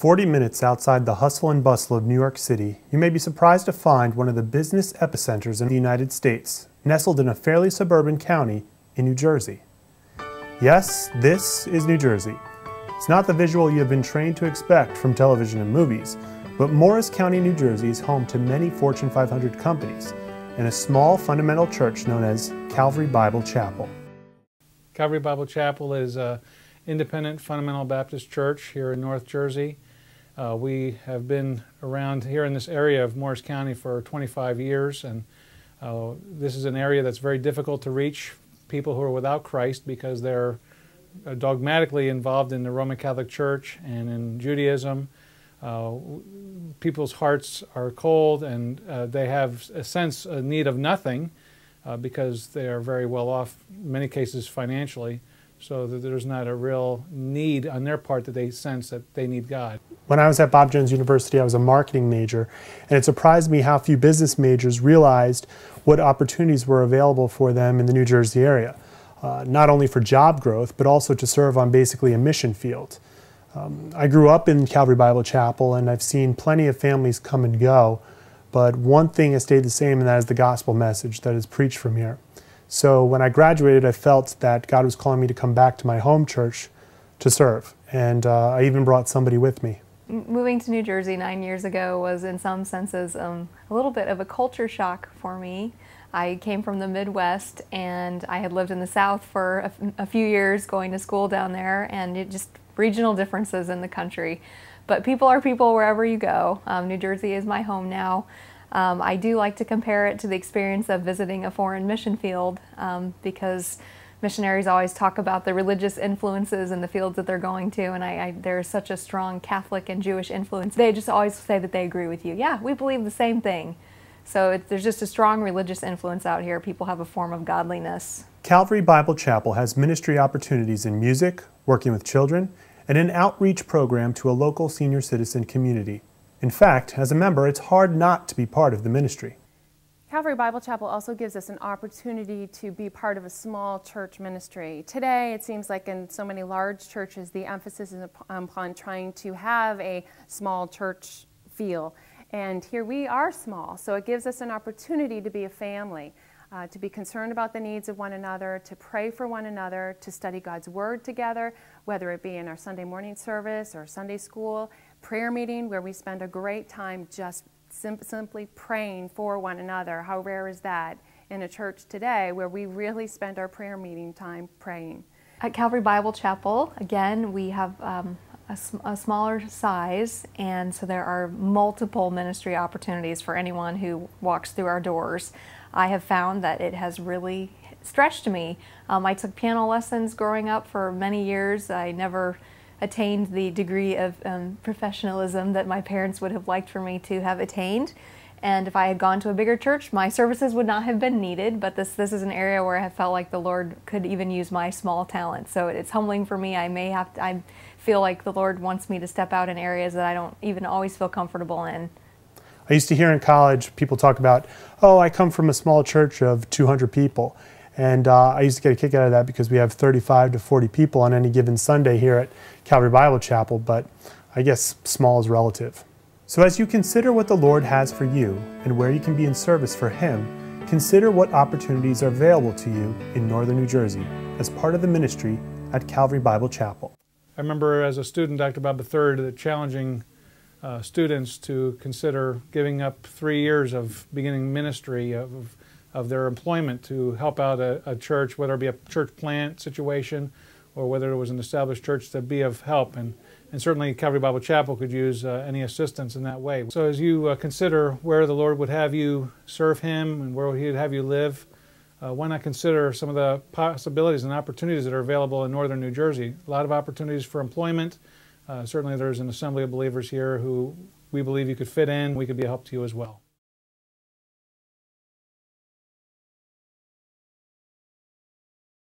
40 minutes outside the hustle and bustle of New York City, you may be surprised to find one of the business epicenters in the United States, nestled in a fairly suburban county in New Jersey. Yes, this is New Jersey. It's not the visual you have been trained to expect from television and movies, but Morris County, New Jersey is home to many Fortune 500 companies and a small fundamental church known as Calvary Bible Chapel. Calvary Bible Chapel is an independent fundamental Baptist church here in North Jersey. We have been around here in this area of Morris County for 25 years, and this is an area that's very difficult to reach people who are without Christ because they're dogmatically involved in the Roman Catholic Church and in Judaism. People's hearts are cold, and they have a need of nothing because they are very well off, in many cases financially, so that there's not a real need on their part that they sense that they need God. When I was at Bob Jones University, I was a marketing major, and it surprised me how few business majors realized what opportunities were available for them in the New Jersey area, not only for job growth, but also to serve on basically a mission field. I grew up in Calvary Bible Chapel, and I've seen plenty of families come and go, but one thing has stayed the same, and that is the gospel message that is preached from here. So when I graduated, I felt that God was calling me to come back to my home church to serve, and I even brought somebody with me. Moving to New Jersey 9 years ago was in some senses a little bit of a culture shock for me. I came from the Midwest, and I had lived in the South for a few years going to school down there, and it just regional differences in the country. But people are people wherever you go. New Jersey is my home now. I do like to compare it to the experience of visiting a foreign mission field because missionaries always talk about the religious influences in the fields that they're going to, and there's such a strong Catholic and Jewish influence. They just always say that they agree with you. Yeah, we believe the same thing. So there's just a strong religious influence out here. People have a form of godliness. Calvary Bible Chapel has ministry opportunities in music, working with children, and an outreach program to a local senior citizen community. In fact, as a member, it's hard not to be part of the ministry. Calvary Bible Chapel also gives us an opportunity to be part of a small church ministry. Today, it seems like in so many large churches, the emphasis is upon trying to have a small church feel. And here we are small, so it gives us an opportunity to be a family, to be concerned about the needs of one another, to pray for one another, to study God's Word together, whether it be in our Sunday morning service or Sunday school, prayer meeting where we spend a great time just simply praying for one another. How rare is that in a church today where we really spend our prayer meeting time praying? At Calvary Bible Chapel, again, we have a smaller size, and so there are multiple ministry opportunities for anyone who walks through our doors. I have found that it has really stretched me. I took piano lessons growing up for many years. I never attained the degree of professionalism that my parents would have liked for me to have attained. And if I had gone to a bigger church, my services would not have been needed, but this is an area where I have felt like the Lord could even use my small talent. So it's humbling for me. I feel like the Lord wants me to step out in areas that I don't even always feel comfortable in. I used to hear in college people talk about, oh, I come from a small church of 200 people. And I used to get a kick out of that because we have 35 to 40 people on any given Sunday here at Calvary Bible Chapel, but I guess small is relative. So as you consider what the Lord has for you and where you can be in service for Him, consider what opportunities are available to you in northern New Jersey as part of the ministry at Calvary Bible Chapel. I remember as a student, Dr. Bob III, challenging students to consider giving up 3 years of beginning ministry of their employment to help out a church, whether it be a church plant situation or whether it was an established church, to be of help. And certainly Calvary Bible Chapel could use any assistance in that way. So as you consider where the Lord would have you serve Him and where He would have you live, why not consider some of the possibilities and opportunities that are available in northern New Jersey? A lot of opportunities for employment. Certainly there's an assembly of believers here who we believe you could fit in. We could be a help to you as well.